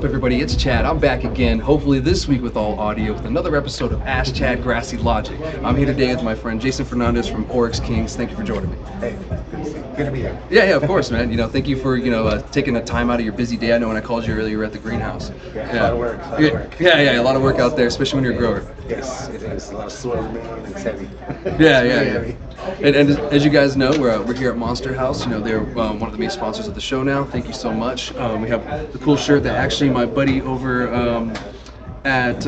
up, everybody? It's Chad. I'm back again, hopefully this week with all audio, with another episode of Ask Chad Grassy Logic. I'm here today with my friend Jason Fernandez from Oryx Kings. Thank you for joining me. Hey, good to be here. Yeah, of course, man. Thank you for taking the time out of your busy day. I know when I called you earlier, you were at the greenhouse. Yeah, a lot of work. Yeah, a lot of work out there, especially when you're a grower. Yes, it is. A lot of soil removing. It's heavy. Yeah. And as you guys know, we're here at Monster House. They're one of the main sponsors of the show now. Thank you so much. We have the cool shirt that actually my buddy over at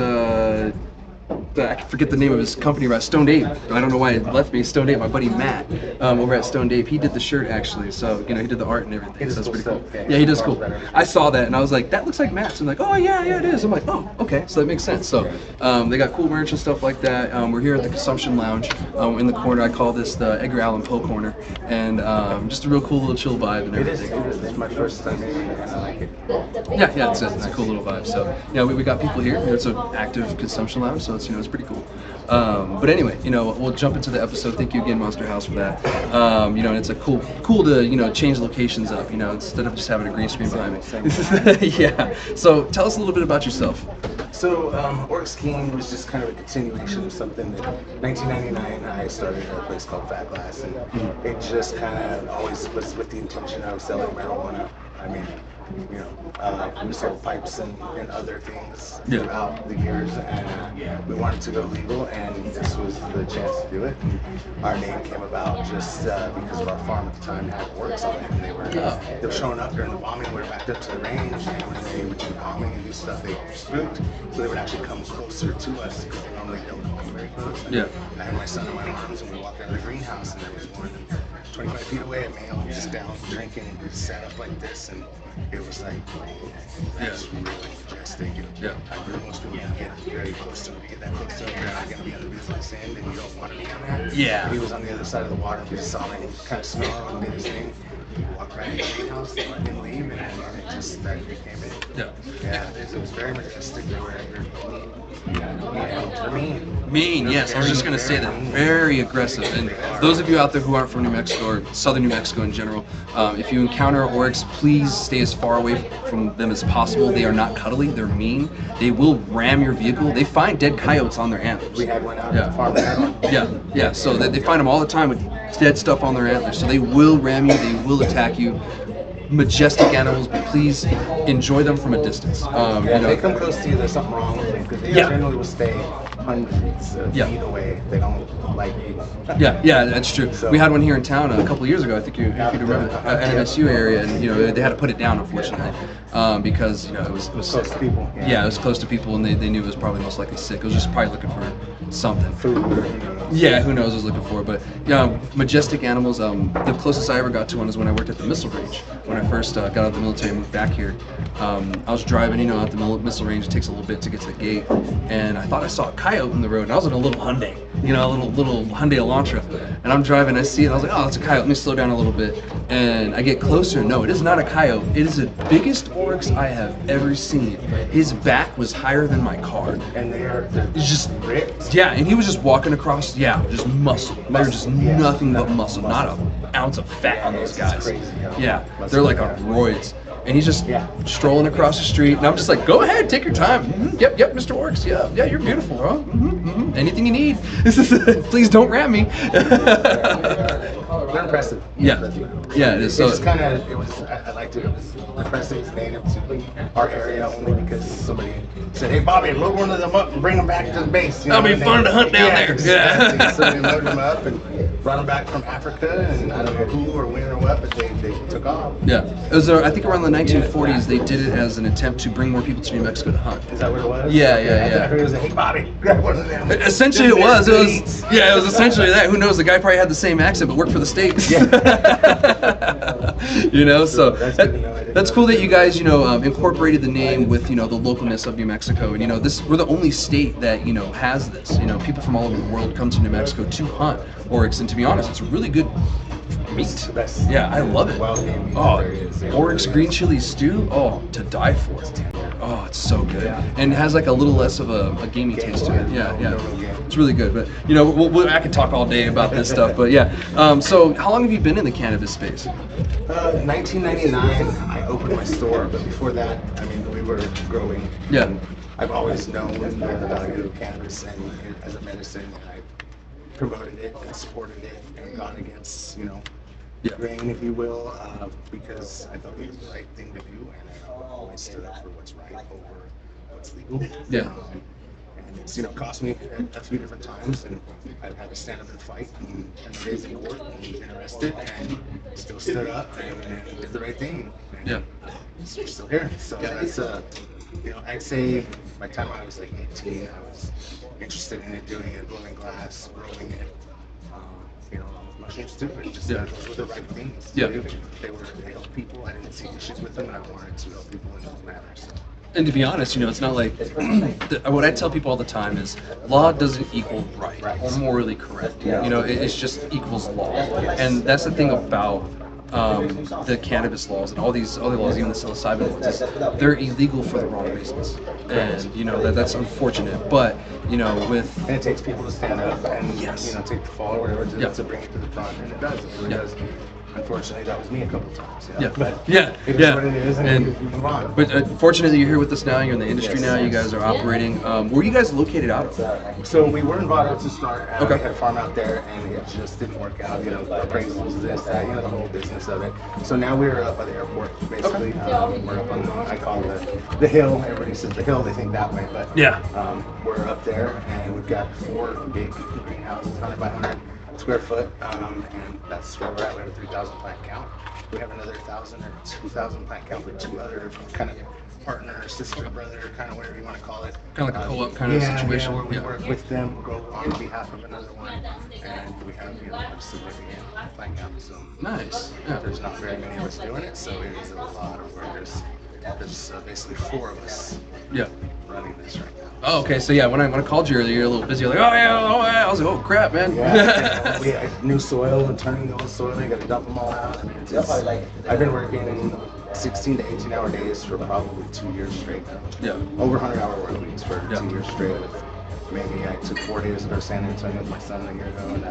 I forget the name of his company, right? Stoned Ape. I don't know why it left me. Stoned Ape. My buddy Matt over at Stoned Ape. He did the shirt actually. So he did the art and everything. So that's pretty cool. Yeah, he does cool. I saw that and I was like, that looks like Matt's. I'm like, oh yeah, it is. I'm like, oh, okay. So that makes sense. So they got cool merch and stuff like that. We're here at the Consumption Lounge in the corner. I call this the Edgar Allan Poe corner, and just a real cool little chill vibe and everything. It is. It's my first time here and I like it. Yeah, it's a cool little vibe. So we got people here. It's an active Consumption Lounge, so it's it's pretty cool. But anyway, we'll jump into the episode. Thank you again, Monster House, for that. And it's a cool to change locations up. Instead of just having a green screen behind me. Yeah. So tell us a little bit about yourself. So Oryx King was just kind of a continuation of something that 1999 I started at a place called Fat Glass, and it just kind of always was with the intention of selling marijuana. I mean, we sold pipes and other things throughout the years, and we wanted to go legal, and this was the chance to do it. And our name came about just because of our farm at the time had Oryx on it, and they were showing up during the bombing. We were backed up to the range, and when they would do bombing and do stuff, they spooked, so they would actually come closer to us because they normally don't come very close. And I had my son in my arms, and we walked out of the greenhouse, and there was more than 25 feet away at me. I was just down drinking, and we sat up like this, and it was like, that's really majestic. I really most people get very close to it. You get that close to it, you're not going to be on the business end, and you don't want to be on that. Yeah. He was on the other side of the water, we just saw him kind of snarl and did his thing. He walked right into the greenhouse, they let him leave, and it just that became it. It was very majestic. They were mean. Yes, I was just going to say that. Very aggressive. And those of you out there who aren't from New Mexico or southern New Mexico in general, if you encounter Oryx, please stay as far away from them as possible. They are not cuddly. They're mean. They will ram your vehicle. They find dead coyotes on their antlers. We had one out at the farm. Yeah. So they find them all the time with dead stuff on their antlers. So they will ram you. They will attack you. Majestic animals, but please enjoy them from a distance. If they come close to you, there's something wrong with them, because they generally will stay hundreds of feet away. They don't like you. Yeah, that's true. So, we had one here in town a couple of years ago. I think if you remember, NMSU area, and they had to put it down, unfortunately, because it was close to people. Yeah, it was close to people, and they knew it was probably most likely sick. It was just probably looking for something. Food. Yeah, who knows what it was looking for, but majestic animals. The closest I ever got to one is when I worked at the missile range. When I first got out of the military and moved back here, I was driving, out the missile range. It takes a little bit to get to the gate, and I thought I saw a coyote in the road, and I was in a little Hyundai, a little Hyundai Elantra, and I'm driving, I see it, and I was like, oh, that's a coyote, let me slow down a little bit, and I get closer. No, it is not a coyote. It is the biggest oryx I have ever seen. His back was higher than my car. And they're just ripped. Yeah, and he was just walking across, just muscle. They're just nothing but muscle, not an ounce of fat on those guys. Crazy, they're like on roids. And he's just strolling across the street, and I'm just like, go ahead, take your time. Yep, Mr. Oryx. Yeah, you're beautiful, bro. Anything you need. Please don't ram me. They're impressive. Yeah, it is. So I liked it. It was impressive. It's native to our area only because somebody said, hey, Bobby, load one of them up and bring them back to the base. That'll be fun to hunt down there. Yeah. So they loaded them up and brought them back from Africa, and I don't know who or when or what, but they took off. Yeah. It was, I think around the 1940s, they did it as an attempt to bring more people to New Mexico to hunt. Is that what it was? Yeah. I heard it was hey, Bobby, grab one of them. Essentially, it was essentially that. Who knows? The guy probably had the same accent, but worked for the state. Yeah. So that's cool that you guys, incorporated the name with, the localness of New Mexico. And, we're the only state that, has this. People from all over the world come to New Mexico to hunt Oryx, and to be honest, it's a really good meat. Yeah, I love it. Wild game meat. Oh, Oryx green chili stew. Oh, to die for. Oh, it's so good, Yeah. and it has like a little less of a gamey taste to it. Yeah, No real game. it's really good. But I could talk all day about this stuff. But yeah, so how long have you been in the cannabis space? 1999, I opened my store, but before that, I mean, we were growing. Yeah. And I've always known the value of cannabis and as a medicine, and I promoted it and supported it and gone against, Yeah. grain, if you will, because I thought it was the right thing to do, and I always stood up for what's right over what's legal. Yeah. And it's cost me a few different times, and I've had to stand up and fight and raise in court and been arrested, and still stood up and did the right thing. And Yeah. we're still here. So that's I'd say by the time I was like 18, I was interested in it, doing it, blowing glass, growing it. Along with mushrooms too. It just those were the right things. Yeah. They helped people. I didn't see issues with them, and I wanted to help people in those matters. And to be honest, it's not like what I tell people all the time is law doesn't equal right or morally correct. It's just equals law, and that's the thing about the cannabis laws and all these other laws, even the psilocybin ones, is they're illegal for the wrong reasons, and that's unfortunate. But with And it takes people to stand up and take the fall or whatever to bring it to the front, and it does. It really does. Unfortunately, that was me a couple times. But it is what it is, and we move on. But fortunately, you're here with us now. You're in the industry now. You guys are operating. Where are you guys located out of? So we were in Vado to start. Okay. We had a farm out there, and it just didn't work out. Appraisals, this, that, the whole business of it. So now we're up by the airport, basically. We're up on I call it the hill. Everybody says the hill. They think that way, but we're up there, and we've got 4 big greenhouses, 100 by 100 square foot, and that's where we're at. We have a 3,000 plant count. We have another 1,000 or 2,000 plant count with 2 other kind of partner, sister, brother, kind of whatever you want to call it. Kind of like a co-op kind of situation. Where we work with them, grow on behalf of another one, and we have a significant plant count. So Nice. there's not very many of us doing it, so it is a lot of work. There's basically 4 of us running this right now. Oh, okay. So when I called you earlier, you're a little busy. You're like, oh yeah. I was like, oh crap, man. Yeah, we had new soil and turning the old soil. You got to dump them all out. I mean, I've been working 16 to 18-hour days for probably 2 years straight now. Yeah. Over 100-hour work weeks for 2 years straight. Maybe I took 4 days to go to San Antonio with my son a year ago, and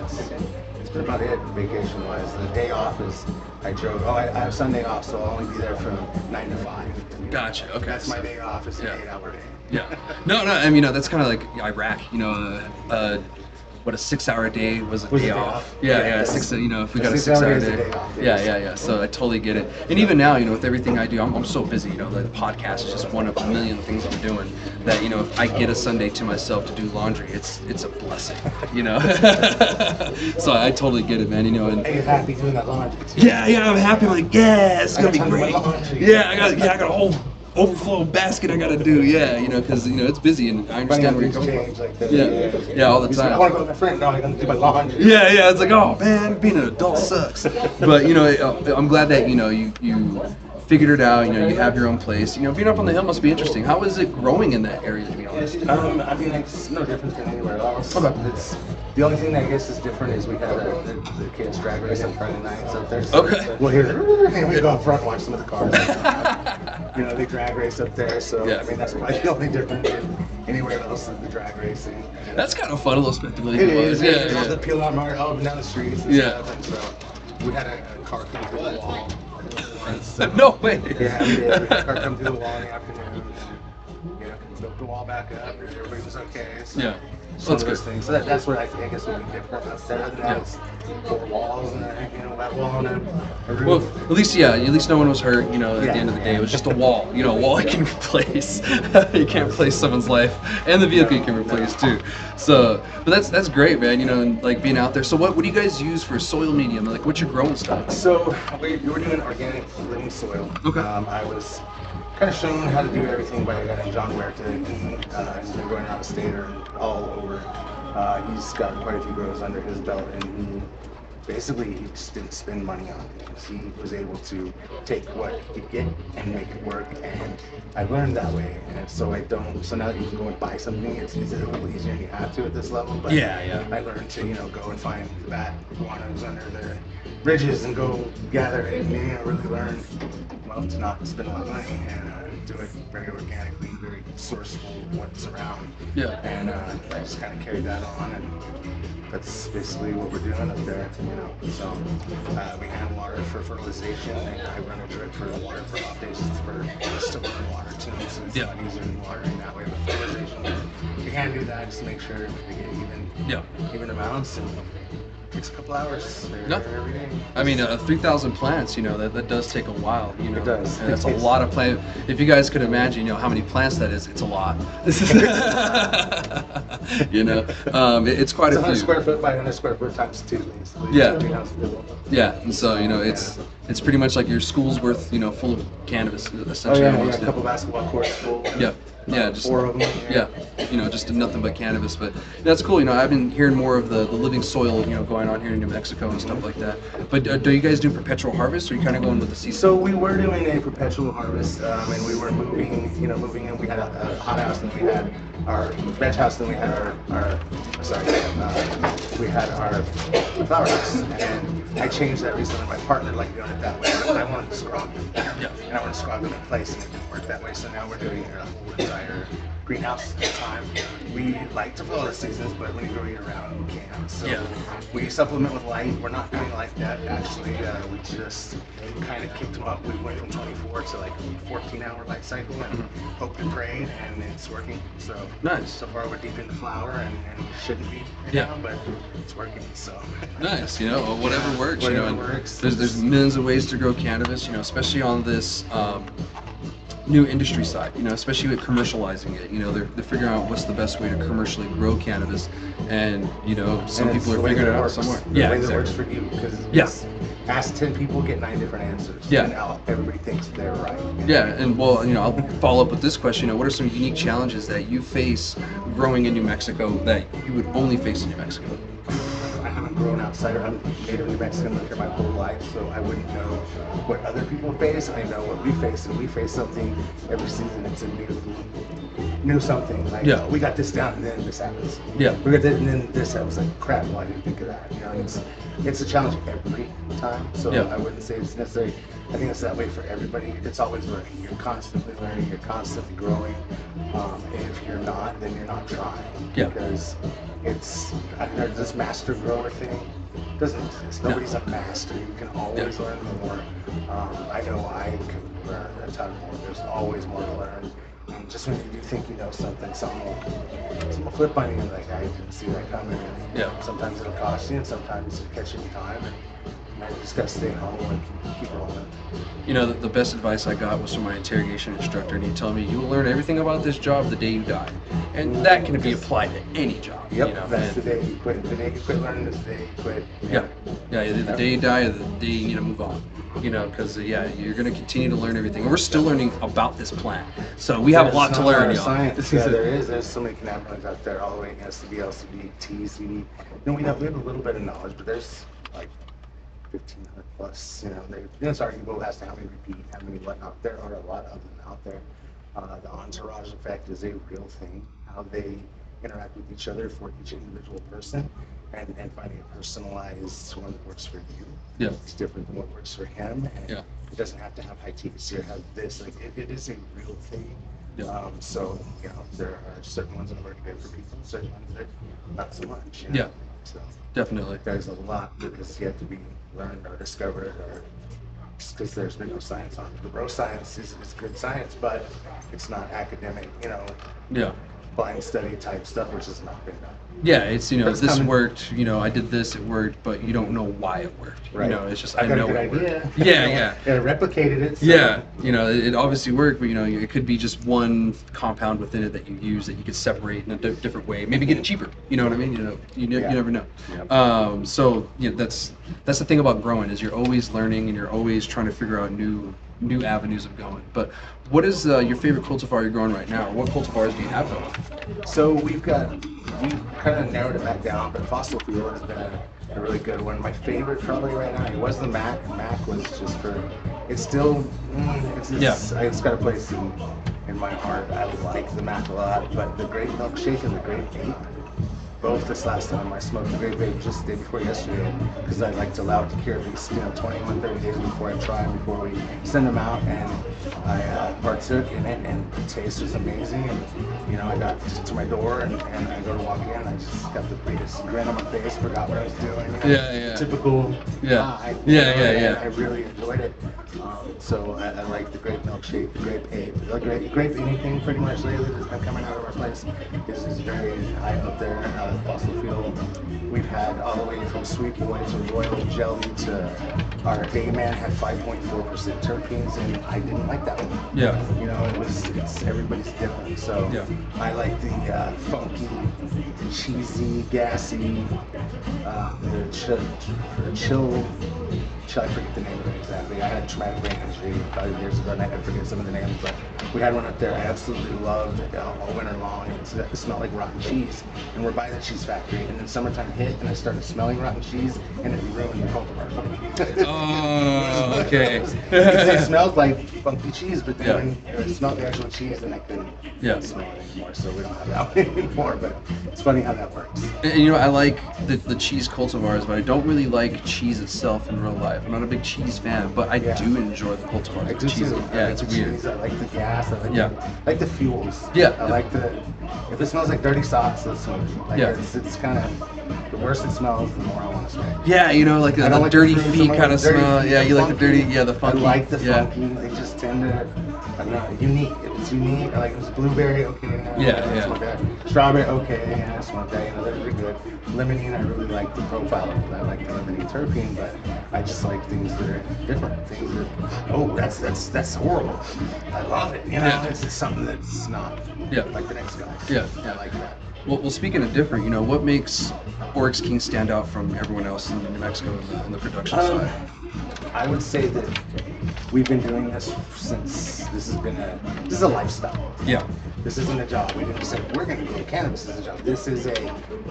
it's been about it vacation-wise. The day off is I drove. I have Sunday off, so I'll only be there from 9 to 5. Gotcha. Okay. That's my day off. It's an 8-hour day. Yeah. No. I mean, that's kind of like Iraq. What a 6-hour day was a day off. Yeah. 6. If we got a 6-hour day. Yeah. So I totally get it. And even now, with everything I do, I'm so busy. The podcast is just one of a million things I'm doing. That if I get a Sunday to myself to do laundry, it's a blessing. So I totally get it, man. And Are you happy doing that laundry too? Yeah. I'm happy. I'm like, it's gonna be great. Yeah, I got a whole overflow basket I gotta do, because it's busy and I understand where you're coming from. All the time. I want to go with my friend. No, I'm gonna do my laundry. Yeah. It's like, oh man, being an adult sucks. But I'm glad that you figured it out. You have your own place. Being up on the hill must be interesting. How is it growing in that area, to be honest? I mean, it's no different than anywhere else. Okay. The only thing that I guess is different is we have the kids drag race on Friday nights up there. So we'll hear and we go up front and watch some of the cars. They drag race up there. So I mean, that's probably the only difference than anywhere else is the drag racing. That's kind of fun, a little spectacle. It is. Yeah. The peel out all up and down the streets and stuff. And so we had a car come through the wall. No way. Yeah, we did. We had a car come through the wall in the afternoon. Built the wall back up, and everybody was okay. So some of those things. So that's what I guess would be different. Other than that, it's 4 walls and that wall and a roof. Well, at least no one was hurt. At the end of the day, it was just a wall. A wall you can replace. You can't replace someone's life, and the vehicle you can replace too. So, but that's great, man. And like being out there. So, what do you guys use for soil medium? Like, what's your growing stuff? So we were doing organic living soil. Okay. I was kind of shown how to do everything by a guy named John Huerta. He's been going around the state or all over. He's got quite a few grows under his belt, and he just didn't spend money on things. He was able to take what he could get and make it work, and I learned that way. And so now that you can go and buy something, it's a little easier than you have to at this level. But I learned to go and find the bad iguanas under their bridges and go gather it, and really learn to not spend a lot of money. And do it very organically, very sourceful of what's around. Yeah. And I just kind of carried that on, and that's basically what we're doing up there, you know. So we hand water for fertilization, and I run a drip for the water for off days for just to burn water too, so it's Yeah. not easier than watering that way with fertilization. We can do that just to make sure we get even amounts, and it takes a couple hours every day. I mean, 3,000 plants, you know, that does take a while, you know. It does. And that's a lot of plants. If you guys could imagine, you know, how many plants that is, it's a lot. You know, it's quite It's a 100 few. square foot by 100 square foot times 2, basically. Yeah. Greenhouse build. Yeah, and so, you know, it's pretty much like your school's worth, you know, full of cannabis, Oh essentially. yeah, almost. a couple basketball courts full. Yeah. Yeah, just 4 of them. yeah, you know, just nothing but cannabis. But that's cool. You know, I've been hearing more of the living soil, you know, going on here in New Mexico and stuff like that. But do you guys do perpetual harvest, or are you kind of going with the season? So we were doing a perpetual harvest, and we were moving in. We had a hot house, and we had our veg house, and we had we had our flower house. And I changed that recently. My partner liked doing it that way, but I wanted to scrub them. Yeah. And I wanted to scrub them in place, and it didn't work that way. So now we're doing a whole entire greenhouse at a time. We like to follow the seasons, but when you grow year round, we can't. So Yeah. we supplement with light. We're not doing like that actually. We just kind of kicked them up. We went from 24 to like 14-hour light cycle, and hoped and prayed, and it's working. So Nice. So far, we're deep into flower, and shouldn't be right Yeah. now, but it's working. So Nice, you know, whatever works. Whatever you know, and works. There's millions of ways to grow cannabis, you know, especially on this new industry side, you know, especially with commercializing it. You know, they're figuring out what's the best way to commercially grow cannabis, and you know, some And it's people the are way figuring it that out works. somewhere. The Yeah, way that works exactly. for you, because Yeah. ask 10 people, get 9 different answers. Yeah. And now everybody thinks they're right. Yeah, and well, you know, I'll follow up with this question. You know, what are some unique challenges that you face growing in New Mexico that you would only face in New Mexico? I haven't grown outside. I'm native New Mexican, lived here my whole life, so I wouldn't know what other people face. I know what we face, and we face something every season. It's a new something. Like, Yeah. we got this down, and then this happens. Yeah. We got this, and then this happens. Like, crap, why didn't I think of that? You know, and it's a challenge every time. So Yeah. I wouldn't say it's necessary. I think it's that way for everybody. It's always learning. You're constantly learning. You're constantly growing. If you're not, then you're not trying. Yeah. Because I heard this master grower thing doesn't exist. Nobody's a master. You can always learn more. I know I can learn a ton more. There's always more to learn. Just when you do think you know something will flip on you, and like, I didn't see that coming. And Yeah. sometimes it'll cost you, and sometimes it'll catch you in time. And you just gotta stay home and keep rolling. You know, the best advice I got was from my interrogation instructor, and he told me, you will learn everything about this job the day you die. And that can be applied to any job. Yep, you know? that's and, the day you quit. The day you quit learning is the day you quit. Yeah, either the day you die or the day you need to move on. You know, because you're going to continue to learn everything. And we're still learning about this plant. So we have a lot to learn, y'all. Science. Yeah, there is. There's so many cannabinoids out there, all the way in SCB, LCB, TCB. You know, we have a little bit of knowledge, but there's like 1,500 plus. You know, it's arguable as to how many repeat, how many whatnot. There are a lot of them out there. The entourage effect is a real thing. How they interact with each other for each individual person, and finding a personalized one that works for you. Yeah. It's different than what works for him. And Yeah. it doesn't have to have high THC or have this. Like, it is a real thing. Yeah. So, you know, there are certain ones that work good for people, certain ones that not so much. You know? Yeah. So Definitely. there's a lot that is yet to be learned or discovered, or because there's been no science on it. The bro science is good science, but it's not academic, you know, Yeah. blind study type stuff, which has not been done. Yeah, it's, you know, That's this coming. worked, you know, I did this, it worked, but you don't know why it worked. Right. You know, it's just, I got know a good it worked. idea. Yeah, yeah. Yeah, replicated it. So. Yeah, you know, it obviously worked, but you know, it could be just one compound within it that you use that you could separate in a different way. Maybe get it cheaper. You know what I mean? You know, you never know. Yeah. So yeah, that's the thing about growing is you're always learning and you're always trying to figure out new avenues of going. But what is your favorite cultivar you're growing right now, or what cultivars do you have going? So we've kind of narrowed it back down, but Fossil Fuel has been a really good one. My favorite probably right now, it was the Mac. Mac was just it's still, it's got a place in my heart. I like the Mac a lot, but the Great Milkshake and the Great Vape both this last time. I smoked a great vape just the day before yesterday because I like to allow it to cure at least 21, 30 days before I try them, before we send them out. And I partook in it, and the taste was amazing. And I got to my door, and I go to walk in, I just got the biggest grin on my face, forgot what I was doing. Typical. I really enjoyed it. So I like the grape milkshake, the grape ape, the grape anything pretty much lately that's been coming out of our place is very high up there. Fossil fuel. We've had all the way from sweet boy to royal jelly to our day man had 5.4% terpenes, and I didn't like that one. Yeah. It's everybody's different. So I like the funky, cheesy, gassy, chill. I forget the name of it exactly. I had a traumatic brain injury 5 years ago, and I forget some of the names, but we had one up there I absolutely loved all winter long. It smelled like rotten cheese, and we're by the cheese factory, and then summertime hit, and I started smelling rotten cheese, and it ruined the cultivar for me. Oh, okay. It smelled like funky cheese, but then when it smelled the actual cheese, and I couldn't smell it anymore, so we don't have that one anymore, but it's funny how that works. And I like the cheese cultivars, but I don't really like cheese itself in real life. I'm not a big cheese fan, but I do enjoy the cultivars. I do cheese. too. Yeah, I like it's the weird. cheese, I like the gas, I like the fuels. Yeah. I like if it smells like dirty socks, let's smoke it. It's kind of, the worse it smells, the more I want to smoke. Yeah, like the like dirty the feet kind of smell. Yeah, you like the dirty, the funky. I like the funky. They just tend to, I don't know, unique. If it's unique, I like it was blueberry, okay. Smoke that. Strawberry, okay, I smoke that. They're really good. Limonene, I really like the profile of it. I like the limonene terpene, but I just like things that are different. Things that, that's horrible. I love it. It's just something that's not like the next guy. I like that. Well, speaking of different, what makes Oryx Kings stand out from everyone else in New Mexico on the production side? I would say that we've been doing this since this is a lifestyle. Yeah. This isn't a job. We didn't say we're going to do cannabis as a job. This is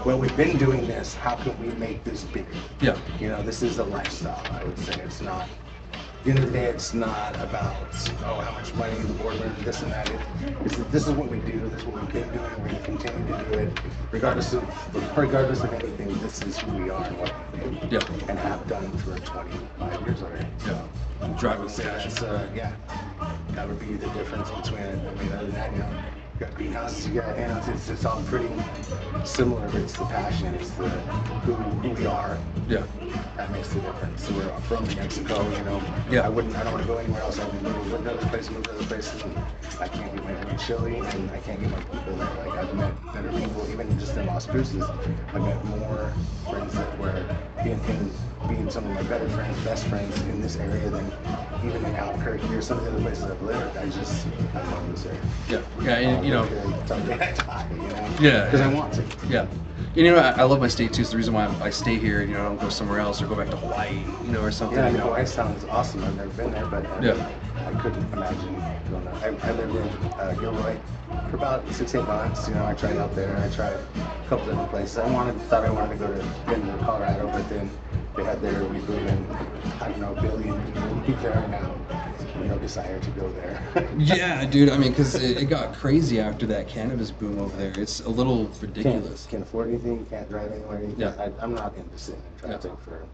we've been doing this. How can we make this bigger? Yeah. This is a lifestyle. I would say it's not. At the end of the day, it's not about how much money the board room, this and that. This is what we do. This is what we've been doing. We're going to continue to do it, regardless of anything. This is who we are and what we do, and have done for 25 years already. So, I would say that's that would be the difference between it. I mean, other than that, you got greenhouses, you got it's all pretty similar. But it's the passion, it's the who we are. Yeah. That makes the difference. So we're from New Mexico, I don't want to go anywhere else. I've moved to other places, and I can't get my food in Chile, and I can't get my people there. Like, I've met better people, even just in Las Cruces. I've met more friends that were being some of my better friends, best friends in this area than even in Albuquerque or some of the other places I've lived. I love this area. Because I want to. Yeah. I love my state too. It's the reason why I stay here. I don't go somewhere else or go back to Hawaii, or something. Yeah, Hawaii sounds awesome. I've never been there, but I couldn't imagine going there. I lived in Gilroy for about 6-8 months. I tried out there. I tried a couple different places. thought I wanted to go to Denver, Colorado, but then they had their reboot, and I don't know, Billy and people there now. No desire to go there. Yeah, dude. I mean, because it got crazy after that cannabis boom over there. It's a little ridiculous. Can't afford anything. You can't drive anywhere. I'm not into sitting in traffic for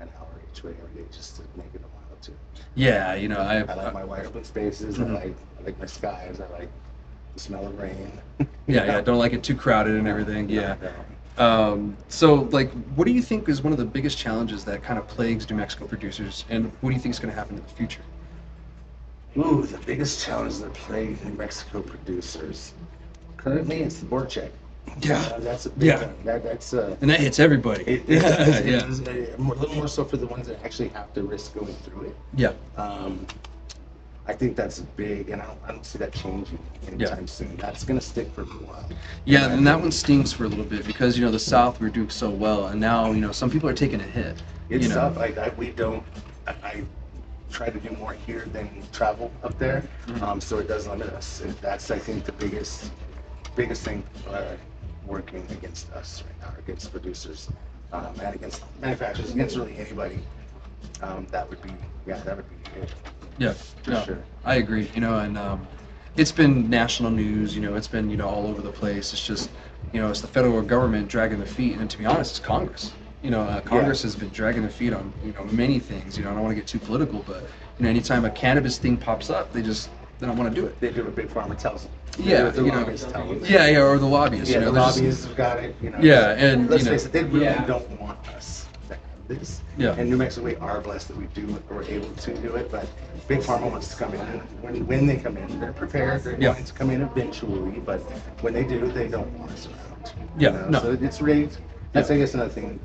an hour each way every day just to make it a mile or two. Yeah, I like my wide open spaces. I like my skies. I like the smell of rain. Don't like it too crowded and everything. So, what do you think is one of the biggest challenges that kind of plagues New Mexico producers, and what do you think is going to happen in the future? Ooh, the biggest challenge that plagues New Mexico producers. Currently, it's the board check. Yeah, that's a big thing. That's and that hits everybody. It does. A little more so for the ones that actually have to risk going through it. Yeah. I think that's big, and I don't see that changing anytime soon. That's going to stick for a while. Yeah, and that one stings for a little bit because the South we're doing so well, and now some people are taking a hit. It's tough. I try to do more here than travel up there, so it does limit us. That's, I think, the biggest thing working against us right now, against producers, and against manufacturers, against really anybody. That would be it. Yeah, sure. I agree. And it's been national news. It's been all over the place. It's just it's the federal government dragging their feet, and to be honest, it's Congress. Congress has been dragging their feet on many things. I don't want to get too political, but anytime a cannabis thing pops up, they don't want to do it. They do what Big Pharma tells them. Yeah, the lobbyists tell them. Yeah, or the lobbyists. Yeah, the lobbyists have got it. Yeah, and let's face it, they really don't want us to have this. Yeah. And New Mexico, we are blessed that we do it, we're able to do it. But Big Pharma wants to come in, and when they come in, they're prepared. They're going to come in eventually, but when they do, they don't want us around. Yeah, no. So it's rigged. That's, I guess, another thing.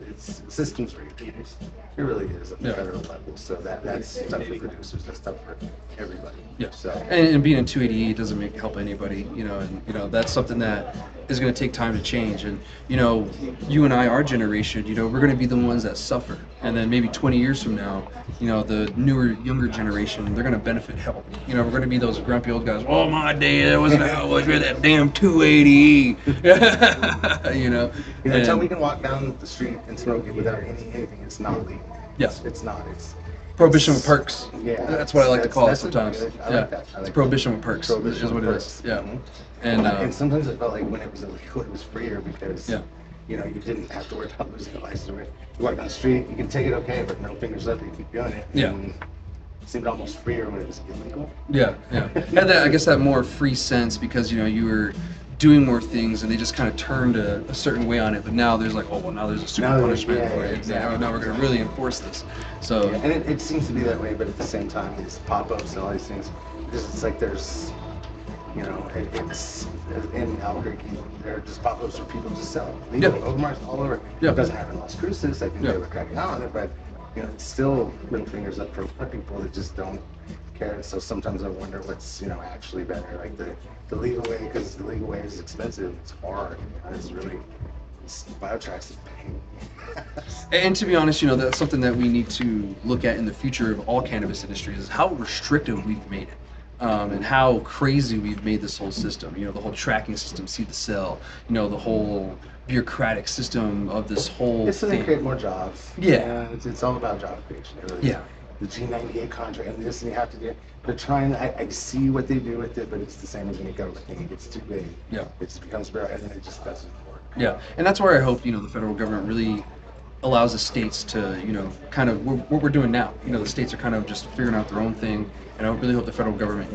It's systems rigged. It really is at the federal level. So that's tough for producers. That's tough for everybody. Yeah. So and being in 280 doesn't help anybody. And that's something that is going to take time to change. And you and I, our generation, we're going to be the ones that suffer. And then maybe 20 years from now, the younger generation, they're going to benefit help. We're going to be those grumpy old guys. Oh, my day, that wasn't how it was with that damn 280. Until we can walk down the street and smoke it without anything, it's not legal. Yeah. It's not. It's prohibition with perks. Yeah. That's what I like to call it sometimes. I like that. It's prohibition with perks. Prohibition is what with it perks. is. Yeah. Mm-hmm. And sometimes I felt like when it was illegal, it was freer because Yeah. you didn't have to worry about losing a license. You walk down the street, you can take it okay, but no fingers up, you keep doing it. Yeah. And it seemed almost freer when it was illegal. Yeah. Had that, I guess, that more free sense because you were doing more things and they just kind of turned a certain way on it. But now there's like, now there's a super punishment for it. Exactly. Now we're going to really enforce this. So and it seems to be that way, but at the same time, these pop-ups and all these things, it's like there's, it's in Albuquerque, there are just pop-ups where people just sell it. Yeah. Omar's all over. Yeah. It doesn't happen in Las Cruces. I think they were cracking out on it, but it's still middle fingers up for people that just don't care. So sometimes I wonder what's actually better, like the legal way, because the legal way is expensive. It's hard. It's really Biotrack's a pain. And to be honest, that's something that we need to look at in the future of all cannabis industries is how restrictive we've made it. And how crazy we've made this whole system. The whole tracking system, see the cell. The whole bureaucratic system of this whole It's thing. to create more jobs. Yeah. It's all about job creation. It really is. The G98 contract and this, and you have to do. They're trying. I see what they do with it, but it's the same as any government thing. It gets too big. Yeah. It becomes bare, and then it just doesn't work. Yeah, and that's where I hope the federal government really allows the states to kind of what we're doing now. The states are kind of just figuring out their own thing, and I really hope the federal government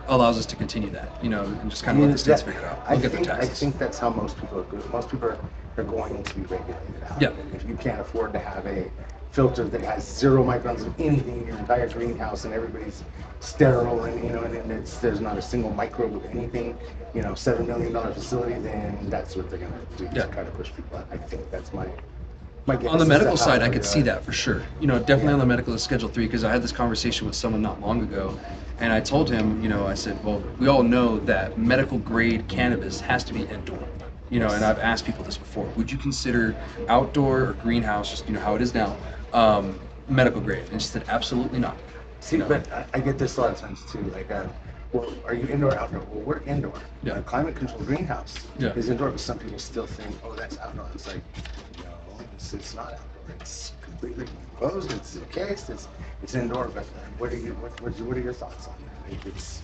allows us to continue that. And just kind of let the states figure it out. We'll get their I taxes. think that's how most people are good. Most people are going to be regulated out. Yeah. If you can't afford to have a filter that has 0 microns of anything in your entire greenhouse and everybody's sterile and and there's not a single microbe of anything, $7 million facility, then that's what they're gonna do to kind of push people out. I think that's my guess. On the is medical that's side, how I could see that for sure. Definitely on the medical is Schedule 3 because I had this conversation with someone not long ago, and I told him, I said, well, we all know that medical grade cannabis has to be indoor. And I've asked people this before. Would you consider outdoor or greenhouse, just how it is now, medical grade? And she said, absolutely not. See, but I get this a lot of times too. Like, well, are you indoor or outdoor? Well, we're indoor. Yeah. A climate controlled greenhouse Yeah. is indoor, but some people still think, oh, that's outdoor. It's like, no, it's not outdoor. It's completely closed. It's encased. It's indoor. But what are your thoughts on that? It's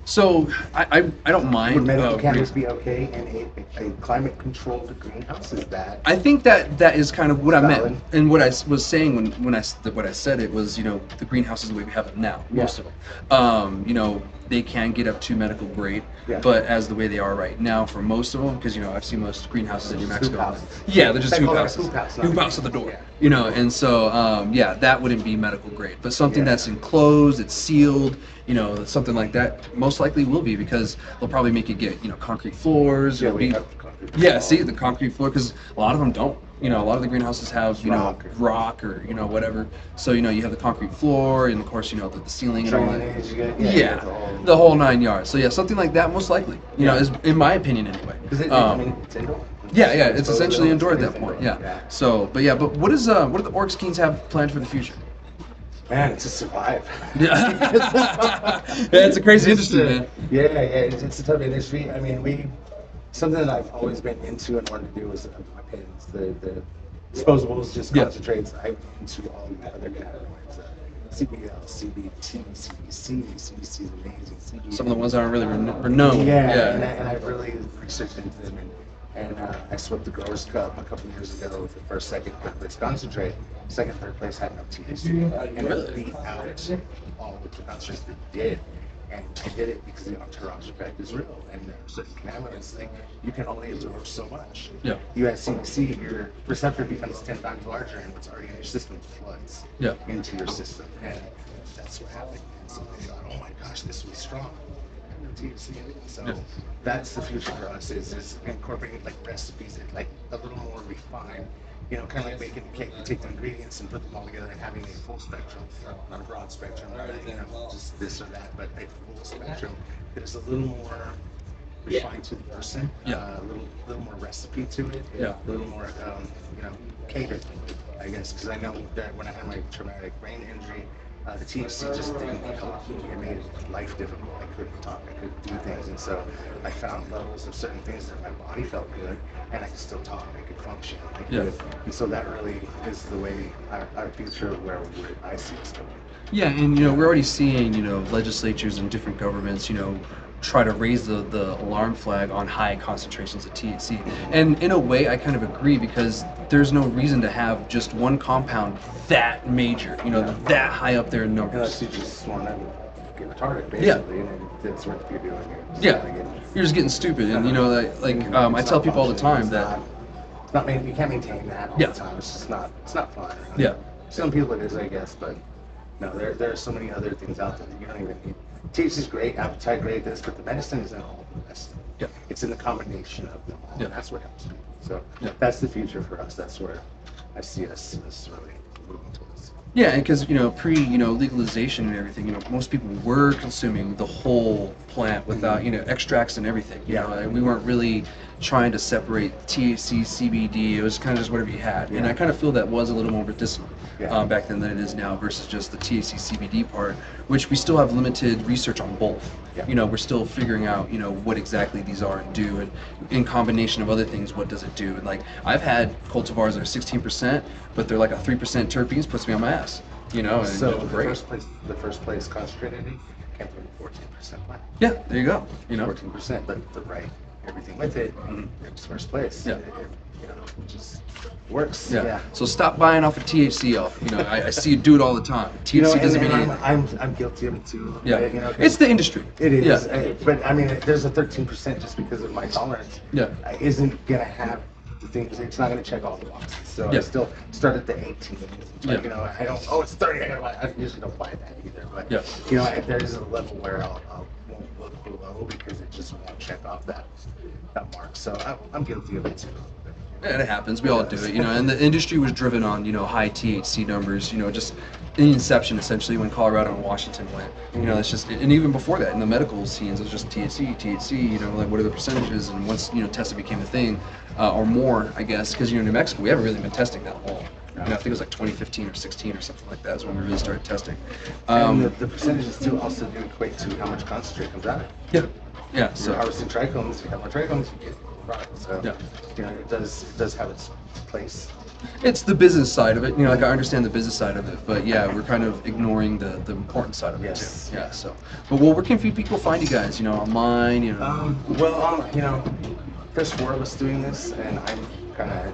So I don't mind. would medical cannabis be okay in a climate controlled greenhouse? Is that? I think that is kind of what I Valid. meant, and what I was saying when I said it was, the greenhouse is the way we have it now, most of them. They can get up to medical grade, but as the way they are right now for most of them, because I've seen most greenhouses in New Mexico. houses. Yeah, they're just hoop Hoop houses. house, Hoop house at the door. Yeah. And so that wouldn't be medical grade, but something that's enclosed, it's sealed. Something like that most likely will be because they'll probably make you get concrete floors. Yeah, It'll we be, have concrete yeah, floors. see the concrete floor because a lot of them don't. A lot of the greenhouses have rock or whatever. So you have the concrete floor and of course the ceiling and all that. Drainage, you get- Yeah, the whole 9 yards. So yeah, something like that most likely. Is in my opinion anyway. Because it's indoor. Yeah, it's essentially indoor at that It's point. indoor, Yeah. So, but what do the Oryx Kings have planned for the future? Man, to survive. Yeah, it's a crazy industry, man. Yeah, it's a tough industry. I mean, something that I've always been into and wanted to do is my pens, the disposables, just concentrates. I'm into all the other cannabinoids, CBL, CBT, CBC. CBC is amazing. CBA. Some of the ones that aren't really known. Yeah. And I really researched into them, and I swept the Growers Cup a couple years ago with the first, second, third place concentrate. Second, third place had no THC, and it beat out all with the concentrates that did. And I did it because the entourage effect is real, and there are certain cannabinoids like you can only absorb so much. Yeah. You add CBC, your receptor becomes 10 times larger, and what's already in your system floods into your system, and that's what happened. And so they thought, oh my gosh, this was strong. THC in it. So that's the future for us is incorporating like recipes that like a little more refined. You know, kind of like making a cake. You take the ingredients and put them all together and having a full spectrum, not a broad spectrum, not just this or that, but a full spectrum that is a little more refined to the person. A little more recipe to it. A little more, catered, I guess, because I know that when I had my traumatic brain injury, the THC just didn't help me. It made life difficult. I couldn't talk. I couldn't do things. And so I found levels of certain things that my body felt good, and I could still talk. I could function. And so that really is the way our future, where I see us going. Yeah, and we're already seeing legislatures and different governments try to raise the alarm flag on high concentrations of THC. And in a way, I kind of agree, because there's no reason to have just one compound that major, that high up there in numbers. Unless you just want to get retarded, basically, and that's what you're doing. You're just getting stupid, and I tell people all the time that it's not you can't maintain that all the time. It's just not. It's not fun. Some people it is, I guess, but no, there are so many other things out there that you don't even need. THC is great, appetite great, but the medicine isn't all the medicine. It's in the combination of them all. And that's what helps people. So that's the future for us. That's where I see us really moving towards. Yeah, and because legalization and everything, most people were consuming the whole plant without extracts and everything. And we weren't really trying to separate THC, CBD. It was kind of just whatever you had. And I kind of feel that was a little more medicinal back then than it is now, versus just the THC, CBD part, which we still have limited research on both. We're still figuring out what exactly these are and do, and in combination of other things, what does it do? And like, I've had cultivars that are 16%, but they're like a 3% terpenes, puts me on my ass. And so the first place concentrated came from 14% plant. Yeah, there you go. 14%, but the right everything with it, it's first place. It just works. So stop buying off of THC off. I see you do it all the time. THC doesn't mean anything. I'm guilty of it too. It's the industry. It is. But I mean, there's a 13% just because of my tolerance. Isn't gonna have the things. It's not gonna check all the boxes. So I still start at the 18. Like, I don't. Oh, it's 30. I gotta buy. I usually don't buy that either. But there is a level where I won't look below because it just won't check off that mark. So I'm guilty of it too. Yeah, it happens. We all do it, and the industry was driven on, high THC numbers, just in inception, essentially, when Colorado and Washington went. It's just, and even before that, in the medical scenes, it was just THC, like what are the percentages, and once, testing became a thing, or more, I guess, because, New Mexico, we haven't really been testing that long. I think it was like 2015 or 16 or something like that is when we really started testing. And the percentages, too, also do equate to how much concentrate comes out. Yeah, so. You're harvesting trichomes, you have more trichomes, you get product. So, it does have its place. It's the business side of it, like I understand the business side of it, but we're kind of ignoring the important side of it too. So, but where can people find you guys? Online. There's 4 of us doing this, and I'm kind of.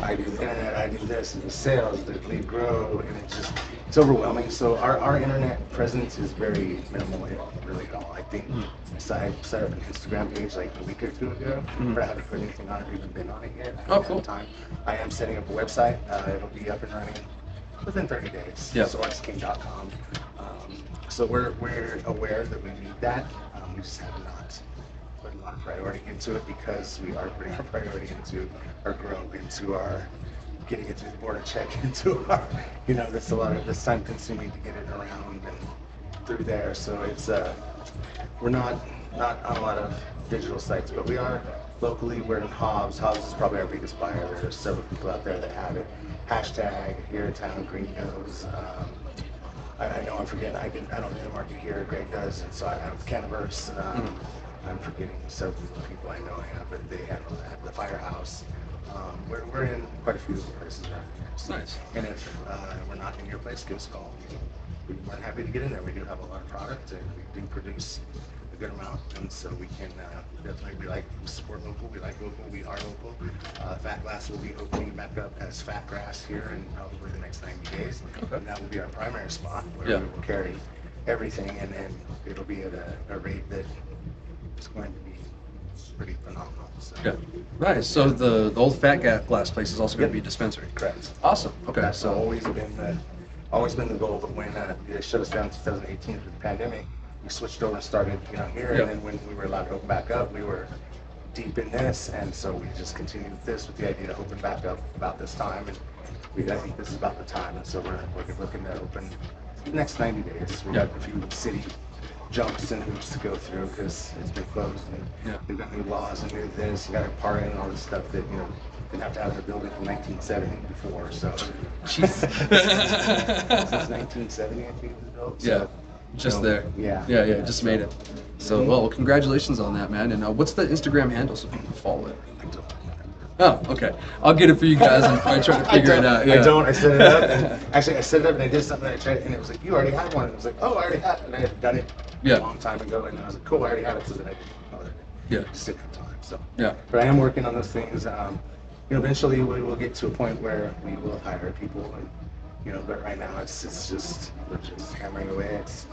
I do the internet, I do this, and the sales, the lead grow, and it's overwhelming. So our internet presence is very minimal, really at all. I think I set up an Instagram page like a week or 2 ago, but I haven't put anything on it or even been on it yet. Cool. Time. I am setting up a website. It'll be up and running within 30 days. It's oryxking.com. So we're aware that we need that. We just have not put a lot of priority into it because we are putting our priority into our growth, into our getting it through the border check, into our, that's a lot of this time consuming to get it around and through there. So it's we're not on a lot of digital sites, but we are locally. We're in Hobbs. Hobbs is probably our biggest buyer. There's several people out there that have it. Hashtag here in town, Green Nose. I know I'm forgetting. I don't do the market here. Greg does, and so I have Cannabis. I'm forgetting several people I know have it. They have the Firehouse. We're in quite a few places around here. So, nice. And if we're not in your place, give us a call. we're happy to get in there. We do have a lot of product, and we do produce a good amount, and so we can definitely, we like to support local. We like local. We are local. Fat Glass will be opening back up as Fat Grass here in probably the next 90 days. Okay. And that will be our primary spot where Yeah. we will carry everything, and then it'll be at a rate that is going to be pretty phenomenal. So. Yeah. Nice. So the old Glass place is also going to be a dispensary. Correct. Awesome. Okay. That's So always been the goal. But when they shut us down in 2018 with the pandemic, we switched over and started here. Yep. And then when we were allowed to open back up, we were deep in this, and so we just continued with this with the idea to open back up about this time. And I think this is about the time. And so we're looking to open the next 90 days. We got a few city jumps and hoops to go through because it's been closed, and they've got new laws and new this. You got to park in and all this stuff that didn't have to have in a building from 1970 before. So since 1970, I think it was built. So, yeah, just there. Yeah. Just made it. So well, congratulations on that, man. And what's the Instagram handle so people can follow it? Oh, okay. I'll get it for you guys and I try to figure it out. Yeah. I set it up. And actually, I set it up and I did something. I tried, and it was like, you already had one. And it was like, oh, I already had it. And I had done it a long time ago. And I was like, cool, I already had it. So then I just didn't have time. So but I am working on those things. Eventually we will get to a point where we will hire people, and but right now it's just we're just hammering away. It's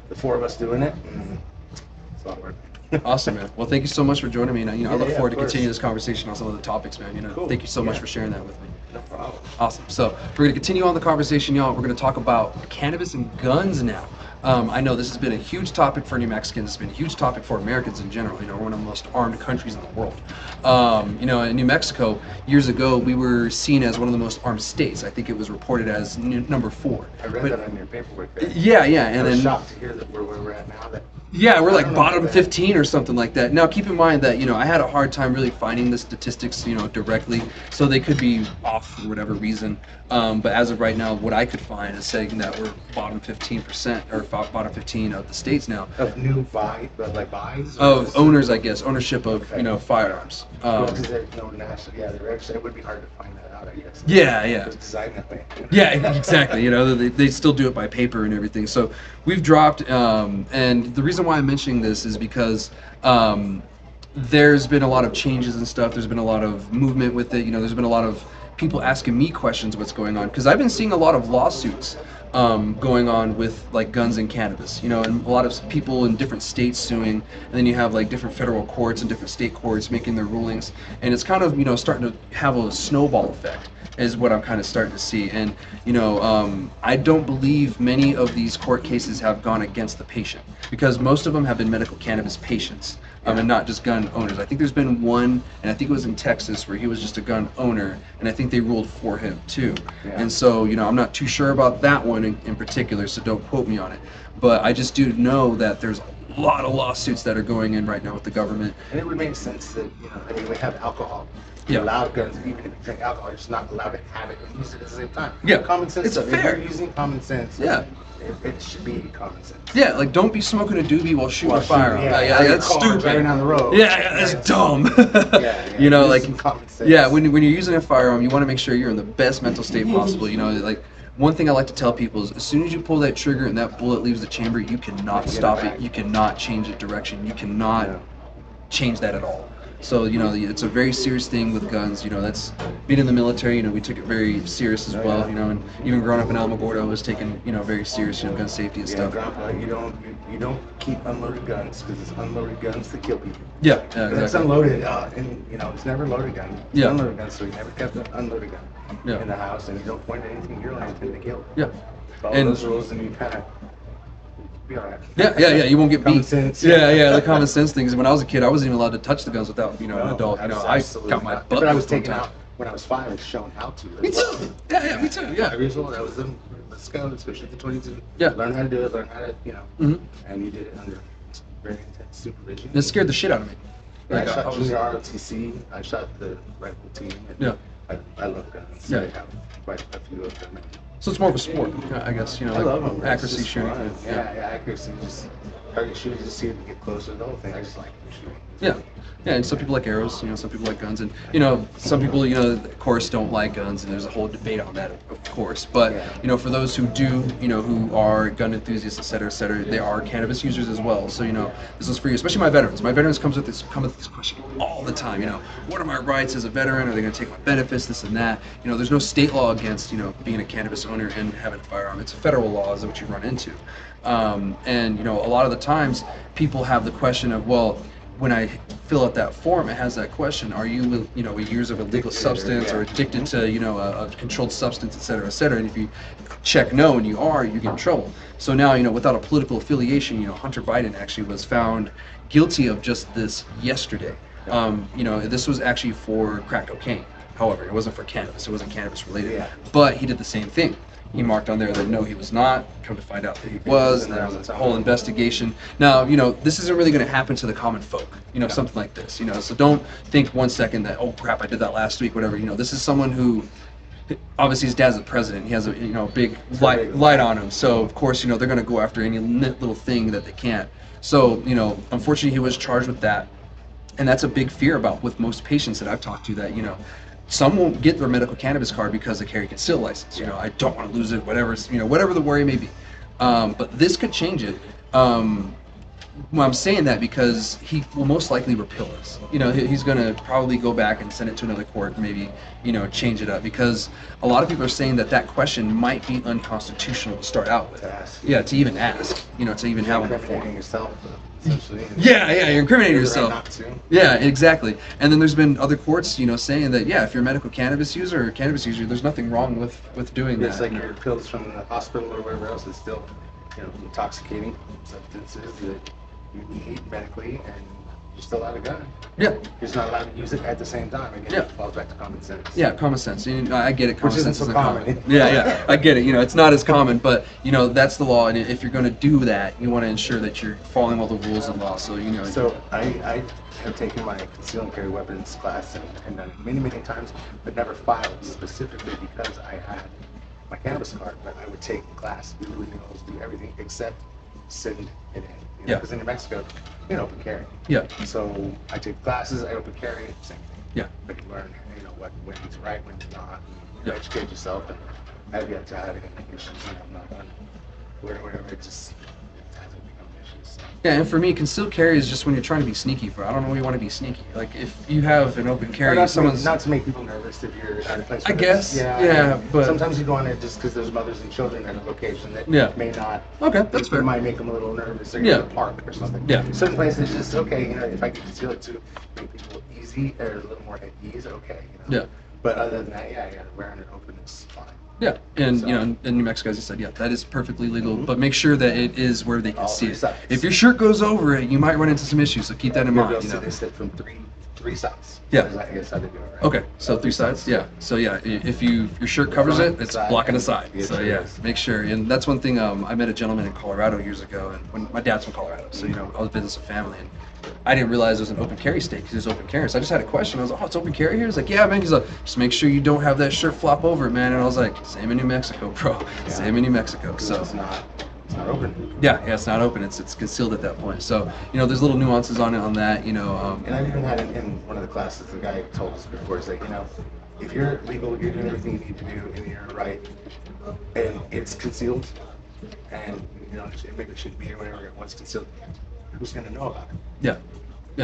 the four of us doing it. And it's a lot of work. Awesome, man. Well, thank you so much for joining me. And I look forward to course. continuing this conversation on some of the topics, man. Cool. Thank you so much for sharing that with me. No problem. Awesome. So we're going to continue on the conversation, y'all. We're going to talk about cannabis and guns now. I know this has been a huge topic for New Mexicans. It's been a huge topic for Americans in general. We're one of the most armed countries in the world. In New Mexico, years ago, we were seen as one of the most armed states. I think it was reported as number 4. I read that on your paperwork there. Yeah. And then shocked to hear that where we're at now. We're like bottom 15 or something like that. Now, keep in mind that, I had a hard time really finding the statistics, directly, so they could be off for whatever reason. But as of right now, what I could find is saying that we're bottom 15% or bottom 15 of the states now. Of new buys? Of owners, I guess, ownership of, firearms. Because there's no national, it would be hard to find that out, I guess. Yeah. It's designed that way. Yeah, exactly. They still do it by paper and everything. So we've dropped, and the reason why I'm mentioning this is because there's been a lot of changes and stuff. There's been a lot of movement with it. There's been a lot of people asking me questions what's going on, because I've been seeing a lot of lawsuits going on with like guns and cannabis, and a lot of people in different states suing, and then you have like different federal courts and different state courts making their rulings, and it's kind of starting to have a snowball effect is what I'm kind of starting to see. And I don't believe many of these court cases have gone against the patient, because most of them have been medical cannabis patients, and not just gun owners. I think there's been one, and I think it was in Texas, where he was just a gun owner, and I think they ruled for him too. And so I'm not too sure about that one in particular, so don't quote me on it, but I just do know that there's a lot of lawsuits that are going in right now with the government. And it would make sense that we have alcohol. Yeah. Allowed guns, even if you drink alcohol, you're just not allowed to have it and use it at the same time. Yeah. Common sense. It's If fair. you're using common sense, it should be common sense. Yeah, like don't be smoking a doobie while shooting a firearm. That's stupid. Driving down the road. Yeah, that's dumb. Like common sense. when you're using a firearm, you want to make sure you're in the best mental state possible. Like one thing I like to tell people is, as soon as you pull that trigger and that bullet leaves the chamber, you cannot stop it. You cannot change its direction. You cannot change that at all. So it's a very serious thing with guns. That's being in the military. We took it very serious as well. And even growing up in Alamogordo, was taken very serious. Gun safety and stuff. Grandpa, you don't keep unloaded guns, because it's unloaded guns that kill people. Yeah, Exactly. It's unloaded, and it's never a loaded gun. It's an unloaded gun, so you never kept an unloaded gun in the house, and you don't point at anything you're not intending to kill. Yeah. Follow those rules, and you kind of be all right. Yeah. You won't get beat. Common sense. The common sense things. When I was a kid, I wasn't even allowed to touch the guns without an adult. I got my butt. But I was taken out when I was 5 and shown how to. Me too. Yeah, me too. Yeah. 5 years old, I was them. Let's go, especially the 22. Yeah. Learn how to do it. Learn how to, and you did it under very intense supervision. It scared the shit out of me. I shot junior ROTC. I shot the rifle team. And I love guns. Yeah. I have quite a few of them. So it's more of a sport, I guess. I love them. Accuracy shooting. Yeah, accuracy. Just target shooting just see it get closer to the whole thing. I just like shooting. Yeah. Yeah, and some people like arrows, some people like guns, and some people, of course, don't like guns, and there's a whole debate on that, of course. But for those who do, who are gun enthusiasts, et cetera, they are cannabis users as well. So this is for you, especially my veterans. My veterans come with this question all the time. What are my rights as a veteran? Are they going to take my benefits? This and that. There's no state law against being a cannabis owner and having a firearm. It's federal law is what you run into, and a lot of the times people have the question of, well, when I fill out that form, it has that question: are you, years of illegal substance or addicted to, a controlled substance, et cetera, and if you check no and you get in trouble. So now, without a political affiliation, Hunter Biden actually was found guilty of just this yesterday. This was actually for crack cocaine. However, it wasn't for cannabis. It wasn't cannabis related, but he did the same thing. He marked on there that no, he was not. Come to find out that he was, and there was a whole investigation. Now, this isn't really going to happen to the common folk, something like this, So don't think 1 second that, oh crap, I did that last week, whatever. This is someone who, obviously his dad's the president. He has a big light on him. So of course, they're going to go after any little thing that they can. So unfortunately, he was charged with that, and that's a big fear with most patients that I've talked to. That some won't get their medical cannabis card because they carry concealed license. I don't want to lose it, whatever the worry may be. But this could change it. Well, I'm saying that because he will most likely repeal this. He's going to probably go back and send it to another court and maybe, change it up, because a lot of people are saying that question might be unconstitutional to start out with. To ask. Yeah, to even ask, to even have a form. Yourself, essentially. Yeah, you're incriminating yourself. Not to. Yeah, exactly. And then there's been other courts, saying that, if you're a medical cannabis user or cannabis user, there's nothing wrong with doing that. It's like your pills from the hospital or wherever else is still, intoxicating substances that you need medically, and you're still allowed a gun. Yeah. You're just not allowed to use it at the same time. Again, it falls back to common sense. Yeah, common sense. I get it. Common sense isn't so isn't common. Yeah, I get it. It's not as common, but that's the law. And if you're going to do that, you want to ensure that you're following all the rules and laws. So So I have taken my conceal and carry weapons class and done it many times, but never filed specifically because I had my cannabis card. But I would take the class, do the legals, do everything except send it in. Because in New Mexico, open carry. Yeah. So I take classes, I open carry, same thing. Yeah. But you learn, when's right, when's not. Yeah. Educate yourself, and I've yet to have any issues. I'm not done. Whatever, it just hasn't become issues. So. Yeah, and for me, concealed carry is just when you're trying to be sneaky. I don't know when you want to be sneaky. Like if you have an open carry, not to make people nervous if you're at a place. I guess. Yeah, but sometimes you go on it just because there's mothers and children at a location that may not. Okay, that's fair. It might make them a little nervous. Or you're in a park or something. Yeah. Certain places, just okay. If I can conceal it to make people easy or a little more at ease, okay. Yeah. But other than that, wearing it open is fine. Yeah, and in New Mexico, as I said, that is perfectly legal. But make sure that it is where they can see it. Sides. If your shirt goes over it, you might run into some issues. So keep that in mind. So they sit from three sides. Yeah. I guess how they do it, right? Okay, so 3 sides. Yeah. So if your shirt covers it, it's blocking the side. So make sure. And that's one thing. I met a gentleman in Colorado years ago, and when my dad's from Colorado, so I was visiting some family, and I didn't realize it was an open carry state because it was open carry. So I just had a question. I was like, oh, it's open carry here? He's like, yeah, man. He's like, just make sure you don't have that shirt flop over it, man. And I was like, same in New Mexico, bro. Same in New Mexico. So it's not open. Yeah, it's not open. It's concealed at that point. So there's little nuances on that. And I've even had in one of the classes, the guy told us before, he's like, if you're legal, you're doing everything you need to do, and you're right, and it's concealed, and maybe it shouldn't be or whatever. Once concealed, who's gonna know about it? Yeah.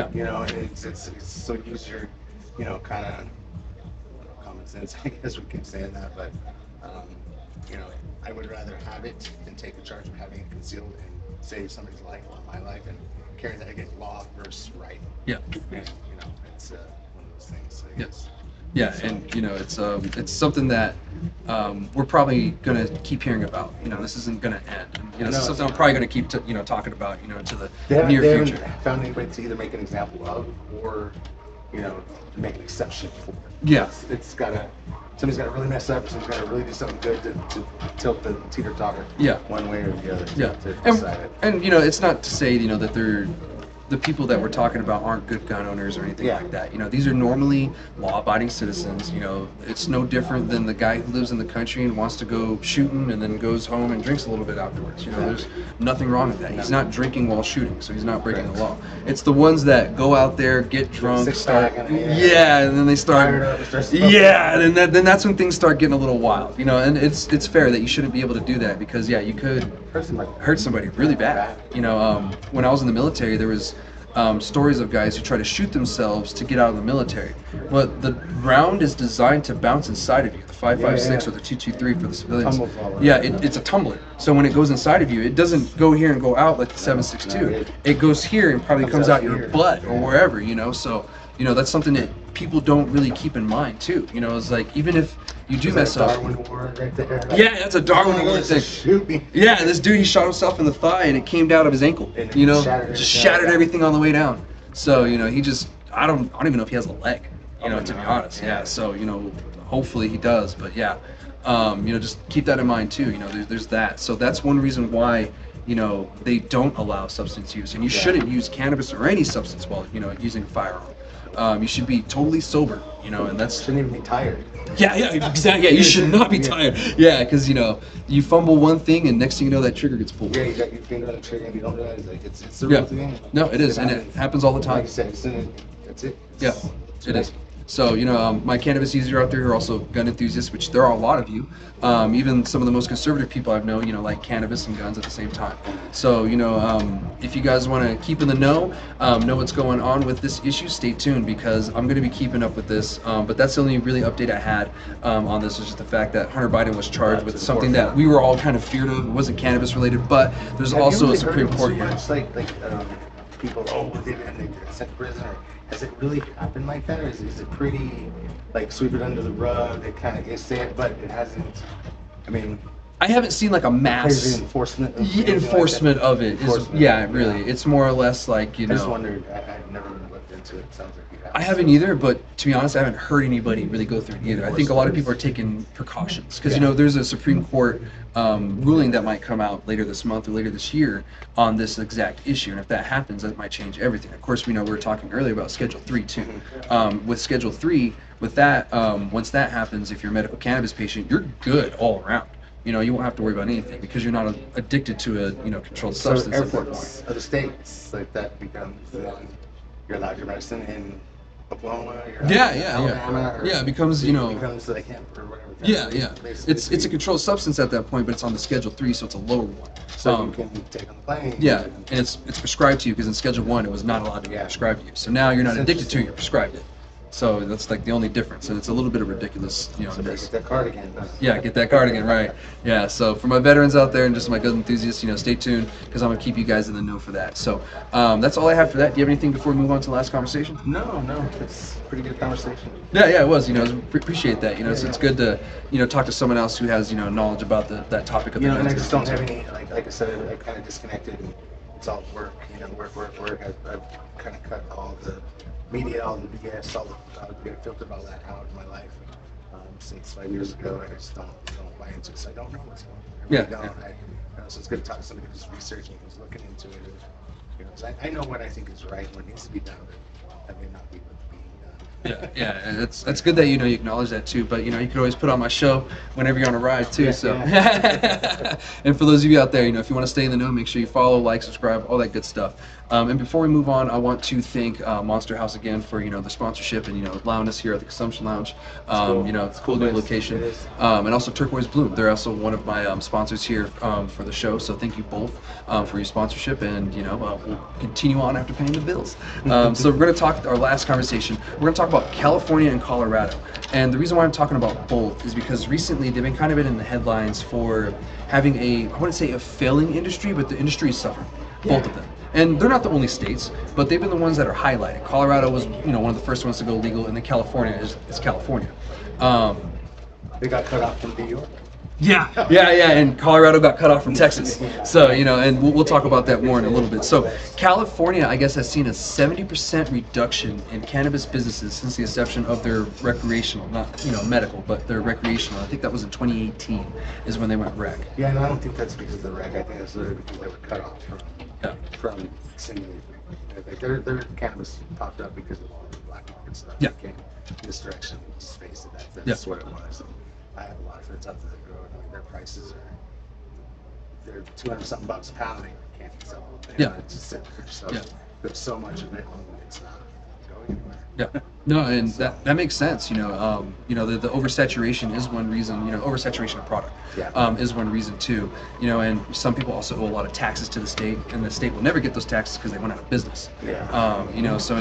And it's so use your kind of common sense. I guess we keep saying that, but I would rather have it than take the charge of having it concealed and save somebody's life or my life and carry that against law versus right. Yeah. And it's one of those things. So yes. Yeah, and it's something that we're probably gonna keep hearing about. This isn't gonna end. And, this is something I'm probably gonna keep talking about. To the near they future. Haven't found anybody to either make an example of or to make an exception for. Yeah. Somebody's got to really mess up. Somebody's got to really do something good to tilt the teeter-totter. Yeah. One way or the other. Yeah. To decide it. And it's not to say that the people that we're talking about aren't good gun owners or anything like that. You know, these are normally law-abiding citizens. You know, it's no different than the guy who lives in the country and wants to go shooting and then goes home and drinks a little bit afterwards. You know, there's nothing wrong with that. He's not drinking while shooting, so he's not breaking the law. It's the ones that go out there, get drunk, start, and then they start, and then that's when things start getting a little wild. You know, and it's fair that you shouldn't be able to do that because you could hurt somebody really bad. You know, when I was in the military, there was stories of guys who try to shoot themselves to get out of the military. But the round is designed to bounce inside of you, the 5.56 or the 2.23 for the civilians. Yeah, it's a tumbler. So when it goes inside of you, it doesn't go here and go out like the 7.62. It goes here and probably comes out your butt or wherever, you know. So, you know, that's something that people don't really keep in mind too. You know, it's like even if you do mess up. Yeah, that's a Darwin Award thing. Yeah, this dude, he shot himself in the thigh and it came down of his ankle. You know, just shattered everything on the way down. So, you know, he just, I don't even know if he has a leg, you know, to be honest. Yeah, so, you know, hopefully he does, but yeah, you know, just keep that in mind too. You know, there's that. So that's one reason why, you know, they don't allow substance use, and you shouldn't use cannabis or any substance while, you know, using a firearm. You should be totally sober, you know, and that's... Shouldn't even be tired. Yeah, exactly. Yeah, you should not be tired. Yeah, because, you know, you fumble one thing and next thing you know that trigger gets pulled. Yeah, you got your finger on the trigger and you don't realize, like, it's the real thing. No, it is, and it happens all the time. Like you said, that's it. Yeah, it is. So, you know, my cannabis users out there who are also gun enthusiasts, which there are a lot of you, even some of the most conservative people I've known, you know, like cannabis and guns at the same time. So, you know, if you guys want to keep in the know what's going on with this issue, stay tuned because I'm going to be keeping up with this. But that's the only really update I had on this, was just the fact that Hunter Biden was charged with something that we were all kind of feared of. It wasn't cannabis related, but there's also a Supreme Court here. Like people, they get sent to prison, or has it really happened like that, or is it pretty, like, sweep it under the rug, they kind of say it, but it hasn't, I mean... I haven't seen like a mass enforcement of it. Really. It's more or less like, you know... I just wondered, I've never really looked into it, sounds like you have. I haven't either, but to be honest, I haven't heard anybody really go through it either. I think a lot of people are taking precautions because, you know, there's a Supreme Court ruling that might come out later this month or later this year on this exact issue, and if that happens, that might change everything. Of course, we know we were talking earlier about Schedule 3 too. With Schedule 3, with that, once that happens, if you're a medical cannabis patient, you're good all around. You know, you won't have to worry about anything because you're not addicted to a, you know, controlled substance. So airports, other states, like that becomes, you're allowed your medicine in Oklahoma, it becomes, you know, becomes like hemp or whatever. It's a controlled substance at that point, but it's on the Schedule 3, so it's a lower one. So you can take on the plane. Yeah, and it's prescribed to you because in Schedule 1 it was not allowed to be prescribed to you. So now you're not addicted to it, you're prescribed it. So that's like the only difference, and it's a little bit of ridiculous, you know. So get that card again. Yeah, get that card again, right? Yeah. So for my veterans out there and just my gun enthusiasts, you know, stay tuned because I'm gonna keep you guys in the know for that. So that's all I have for that. Do you have anything before we move on to the last conversation? No, it's a pretty good conversation. Yeah, it was. You know, appreciate that. You know, it's good to, you know, talk to someone else who has, you know, knowledge about that topic of the. You know, and I just don't have any, like I said, I kind of disconnected. And it's all work, you know, work. I've kind of cut all the media, all the BS, all the filtered all that out of my life since 5 years ago. I just don't buy into it, so I don't know what's going on. I really don't. So it's good to talk to somebody who's researching, who's looking into it. And, you know, 'cause I know what I think is right, what needs to be done, but that may not be what's being done. And it's good that, you know, you acknowledge that too. But, you know, you could always put on my show whenever you're on a ride too. And for those of you out there, you know, if you want to stay in the know, make sure you follow, like, subscribe, all that good stuff. And before we move on, I want to thank Monster House again for, you know, the sponsorship and, you know, allowing us here at the Consumption Lounge. Cool. You know, it's a cool new location. And also Turquoise Bloom. They're also one of my sponsors here for the show. So thank you both for your sponsorship. And, you know, we'll continue on after paying the bills. So we're going to talk, our last conversation, we're going to talk about California and Colorado. And the reason why I'm talking about both is because recently they've been kind of in the headlines for having I wouldn't say a failing industry, but the industry is suffering. Both of them. And they're not the only states, but they've been the ones that are highlighted. Colorado was, you know, one of the first ones to go legal, and then California is California. They got cut off from New York. Yeah, and Colorado got cut off from Texas. So, you know, and we'll talk about that more in a little bit. So, California, I guess, has seen a 70% reduction in cannabis businesses since the inception of their recreational, not, you know, medical, but their recreational. I think that was in 2018 is when they went rec. Yeah, and I don't think that's because of the rec. I think that's literally because they were cut off from stimulating. Like their cannabis popped up because of all the black market stuff. Yeah. It came in this direction. Just face it. That's Yeah. what it was. And I have a lot of friends out there that grow it. Like their prices are they're 200 something bucks a pound. They can't sell them. They Yeah. just sit there. So Yeah. there's so much of it, and it's not going anywhere. Yeah. No, and that makes sense. The oversaturation is one reason. Oversaturation of product is one reason too. And some people also owe a lot of taxes to the state, and the state will never get those taxes because they went out of business. Yeah. So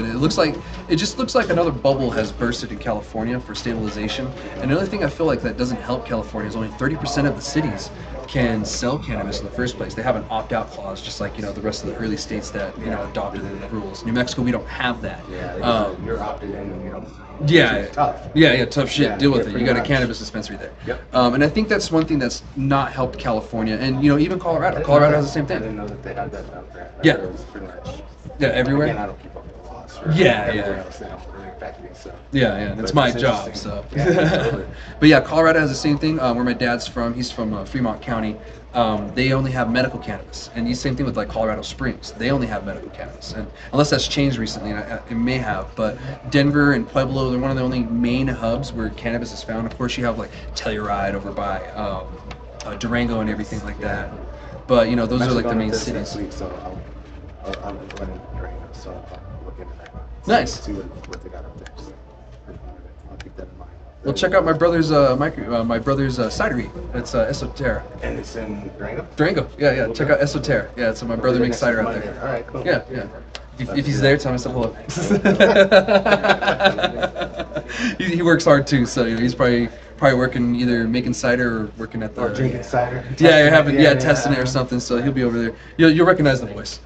it just looks like another bubble has bursted in California for stabilization. And the other thing I feel like that doesn't help California is only 30% of the cities can sell cannabis in the first place. They have an opt-out clause, just like the rest of the early states that adopted the rules. New Mexico, we don't have that. Yeah, you're opted in and you don't. Yeah, It's tough. yeah, tough shit. Yeah, Deal with yeah, it. You pretty got a much. cannabis dispensary there. Yep. And I think that's one thing that's not helped California, and even Colorado. Colorado has the same I thing. didn't know that they had that out there. Yeah. It was pretty much. Yeah, everywhere. Again, I don't keep up with the laws. Yeah, Everywhere yeah. else, they don't really affect me. So. Yeah, and it's But my it's job, interesting. so. Yeah, totally. But yeah, Colorado has the same thing. Where my dad's from, he's from Fremont County. They only have medical cannabis, and the same thing with like Colorado Springs. They only have medical cannabis, and unless that's changed recently, and it may have. But Denver and Pueblo, they're one of the only main hubs where cannabis is found. Of course, you have like Telluride over by Durango and everything like that. But those are like the main cities. Next week, so I'll go ahead and drain it. So I'll look into that. Nice. See what they got up there. So I'll keep that in mind. Well, check out my brother's cidery. It's Esoterra. And it's in Durango? Durango. Yeah. Check out Esoterra. Yeah, so my brother makes cider out there. All right, cool. Yeah. If he's there, tell him I said hello. he works hard too, so he's probably working either making cider or working at the. Or drinking cider. Yeah, you're having testing it or something. So he'll be over there. You'll recognize the voice.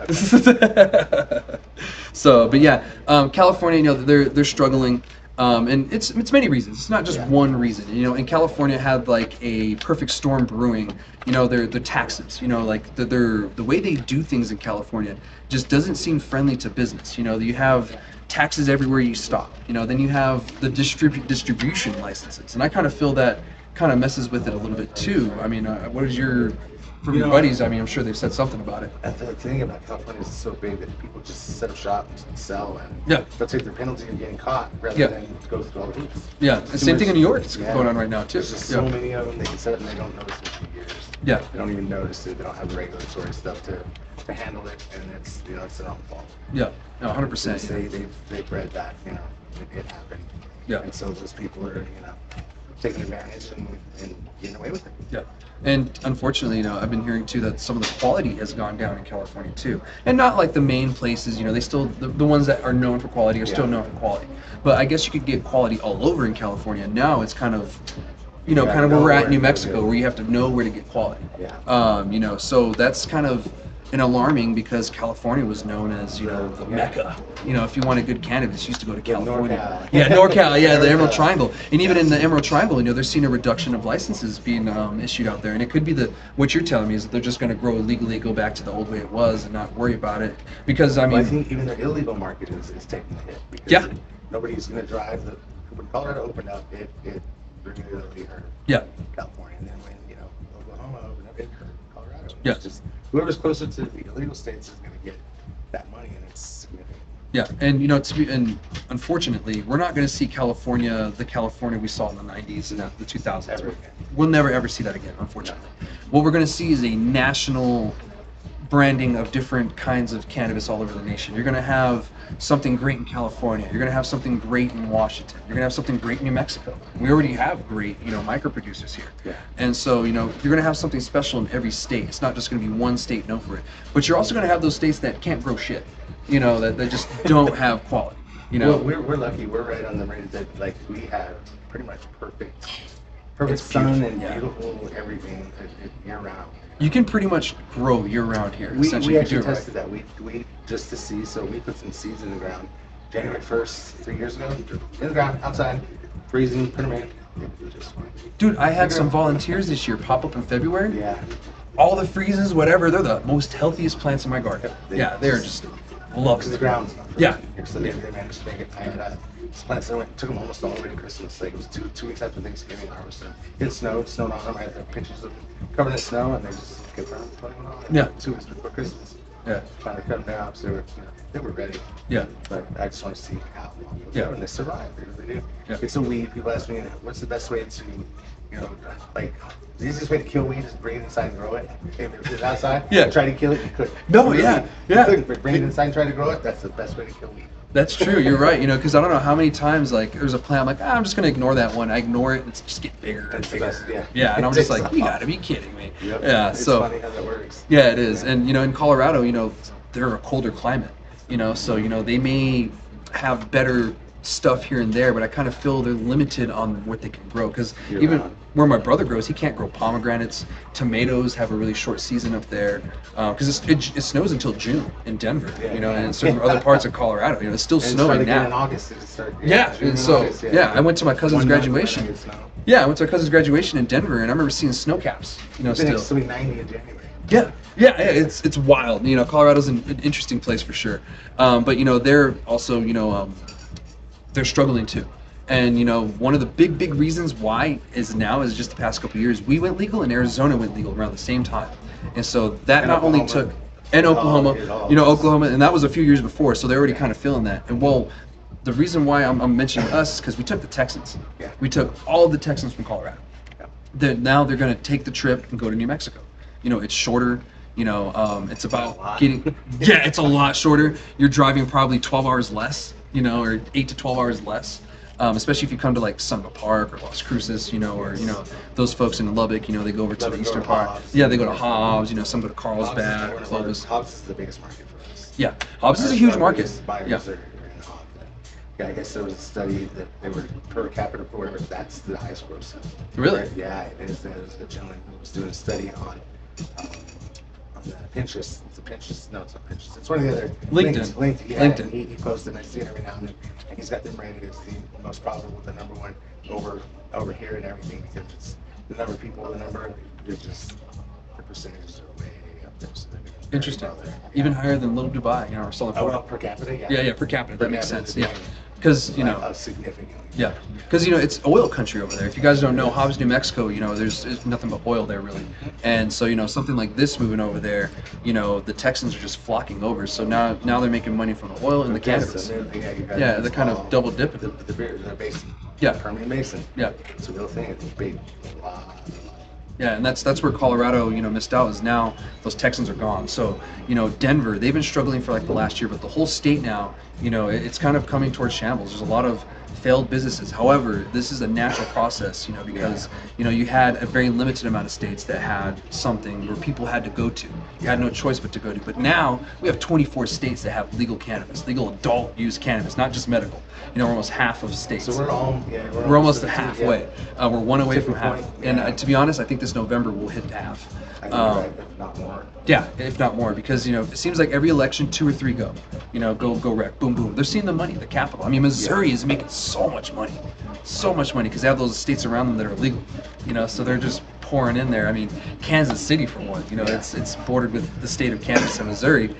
So, but yeah, California, they're struggling. And it's many reasons. It's not just one reason. And California had like a perfect storm brewing. Their taxes. Like the way they do things in California just doesn't seem friendly to business. You have taxes everywhere you stop. Then you have the distribution licenses, and I kind of feel that kind of messes with it a little bit too. I mean, what is your from your buddies? I mean, I'm sure they've said something about it. The thing about California is it's so big that people just set up shop and sell, and Yeah. they'll take their penalty of getting caught rather Yeah. than go through all the hoops. Yeah, the same thing in New York. It's Yeah. going on right now too. There's just so many of them. They can set up and they don't notice it for years. Yeah. They don't even notice it. They don't have the regulatory stuff to handle it, and it's it's their own fault. Yeah. No, 100%. They bred that. It happened. Yeah. And so those people are taking advantage and getting away with it. Yeah. And unfortunately, I've been hearing too that some of the quality has gone down in California too. And not like the main places, they still, the ones that are known for quality are still known for quality. But I guess you could get quality all over in California. Now it's kind of, kind of where we're at in New Mexico, where you have to know where to get quality. Yeah. So that's kind of an alarming because California was known as, the Mecca. If you wanted good cannabis, you used to go to California. NorCal. Yeah, NorCal, yeah, the Emerald Triangle. And even in the Emerald Triangle, they're seeing a reduction of licenses being issued out there. And it could be what you're telling me is that they're just going to grow illegally, go back to the old way it was and not worry about it. Because, I mean... Well, I think even the illegal market is taking a hit. Because nobody's going to drive when Colorado opened up, it really hurt California. And then when, Oklahoma opened up, it hurt Colorado. Yeah. It's just whoever's closer to the illegal states is going to get that money, and it's significant. Yeah, and unfortunately, we're not going to see the California we saw in the 90s and the 2000s. Ever again. We'll never ever see that again, unfortunately. What we're going to see is a national branding of different kinds of cannabis all over the nation. You're going to have something great in California. You're going to have something great in Washington. You're going to have something great in New Mexico. We already have great, micro producers here. Yeah. And so, you're going to have something special in every state. It's not just going to be one state known for it. But you're also going to have those states that can't grow shit. That they just don't have quality. Well, we're lucky. We're right on the range that we have pretty much perfect sun and beautiful everything year round. You can pretty much grow year round here. We essentially, actually if you do it tested that. We just to see. So we put some seeds in the ground. January 1st, 3 years ago, in the ground, outside, freezing, put them in. It just fine. Dude, I had some volunteers this year pop up in February. Yeah. All the freezes, whatever, they're the most healthiest plants in my garden. They're just love Because the it. ground's not perfect Yeah. here, so they managed to make it. I had plants that took them almost all the way to Christmas. Like it was two weeks after Thanksgiving harvested. It snowed on them. I had pictures of them covered in snow, and they just kept on putting them on. Yeah. 2 weeks before Christmas. Yeah. Finally cut them down, so they were ready. Yeah. But I just want to see how long they'll Yeah. go, and they survive. They really do. Yeah. It's a weed. People ask me, what's the best way to, like, the easiest way to kill weed is bring it inside and grow it. If it's outside, Yeah. try to kill it, you couldn't. No, Really, yeah, you yeah. couldn't, but bring it inside and try to grow it, that's the best way to kill weed. That's true. You're right. Because I don't know how many times like there's a plant. I'm like, I'm just gonna ignore that one. I ignore it. It's just get bigger and That's the bigger. best, yeah. Yeah, and I'm It just takes like, a you lot. gotta be kidding me. Yep. Yeah. It's So funny how that works. yeah, it is. Yeah. And in Colorado, they're a colder climate. So they may have better stuff here and there, but I kind of feel they're limited on what they can grow. Because Year even round. where my brother grows, he can't grow pomegranates. Tomatoes have a really short season up there because it snows until June in Denver. Yeah. And in certain other parts of Colorado, it's still And it snowing started again in now. August. It started, Yeah, June and so August, I went to my cousin's 1 month graduation. when it snowed. Yeah, I went to my cousin's graduation in Denver, and I remember seeing snow caps. It's Still. between 90 in January. Yeah, it's wild. Colorado's an interesting place for sure. But they're also they're struggling too. And one of the big reasons why is just the past couple of years we went legal and Arizona went legal around the same time. And so that And not only Oklahoma. took and Oklahoma, It all Oklahoma, and that was a few years before, so they're already kind of feeling that. And well, the reason why I'm mentioning us is because we took the Texans. Yeah. We took all the Texans from Colorado. Yeah. Now they're going to take the trip and go to New Mexico. It's shorter. It's A about lot. getting. Yeah, it's a lot shorter. You're driving probably 12 hours less. Or 8 to 12 hours less. Especially if you come to like Sunva Park or Las Cruces, or those folks in Lubbock, they go over to the Lubbock, eastern go to part. Hobbs. Yeah, they go to Hobbs. Some go to Hobbs Carlsbad, is Clovis. Hobbs is the biggest market for us. Yeah, Hobbs is a huge market. Buyers Yeah, are in Hobbs. Yeah, I guess there was a study that they were per capita or whatever. That's the highest gross. Really? Yeah, it is. There was a gentleman who was doing a study on Pinterest. It's a Pinterest. No, it's not Pinterest. It's one of the other LinkedIn. LinkedIn. Yeah, LinkedIn. and he posted, and I see it every now and then. And he's got them rated as the most profitable, the number one over here and everything, because it's the number of people, they're just the percentages are way up there. So they're doing very interesting. well there. Even higher than Little Dubai, or Southern Oh, Florida. well, per capita, yeah. Yeah, per capita. That makes sense. Yeah, they're because doing, significantly. Yeah, because it's oil country over there. If you guys don't know, Hobbs, New Mexico, there's nothing but oil there really, and so something like this moving over there, the Texans are just flocking over. So now they're making money from the oil and the cannabis. Yeah, they're kind of double dipping. The basin. Yeah. Permian Basin. Yeah. It's a real thing. It's big. Wow. Yeah, and that's where Colorado, missed out. Is now those Texans are gone. So Denver, they've been struggling for like the last year, but the whole state now, it's kind of coming towards shambles. There's a lot of failed businesses. However, this is a natural process, because you had a very limited amount of states that had something where people had to go to. You had no choice but to go to. But now we have 24 states that have legal cannabis, legal adult use cannabis, not just medical. We're almost half of states. So we're almost halfway. We're one away from half. point. And Yeah. to be honest, I think this November we'll hit half. I think you're right, if not more. Yeah, if not more, because it seems like every election 2 or 3 go wreck, boom, boom. They're seeing the money, the capital. I mean, Missouri is making so much money because they have those states around them that are legal. So they're just pouring in there. I mean, Kansas City for one. It's bordered with the state of Kansas and Missouri.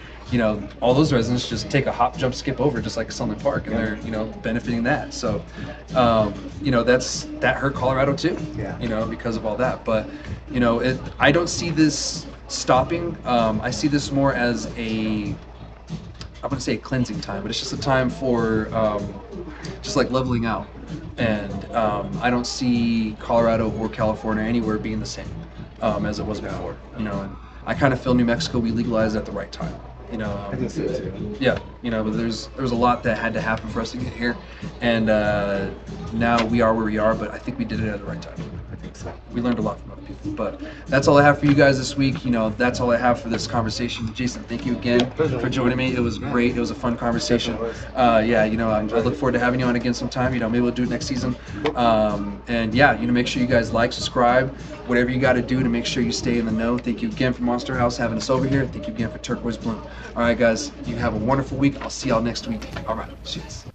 All those residents just take a hop, jump, skip over, just like Sunland Park, and they're benefiting that. So, that hurt Colorado too. Yeah. Because of all that. But I don't see this stopping. I see this more as I wouldn't say a cleansing time, but it's just a time for just like leveling out. And I don't see Colorado or California anywhere being the same as it was before. And I kind of feel New Mexico, we legalized at the right time. I think so too. Yeah, but there was a lot that had to happen for us to get here, and now we are where we are. But I think we did it at the right time. I think so. We learned a lot from other people. But that's all I have for you guys this week. That's all I have for this conversation. Jason, thank you again for joining me. It was great. It was a fun conversation. Yeah, I look forward to having you on again sometime. Maybe we'll do it next season. And yeah, make sure you guys like, subscribe, whatever you got to do to make sure you stay in the know. Thank you again for Monster House having us over here. Thank you again for Turquoise Bloom. All right, guys, you have a wonderful week. I'll see y'all next week. All right, cheers.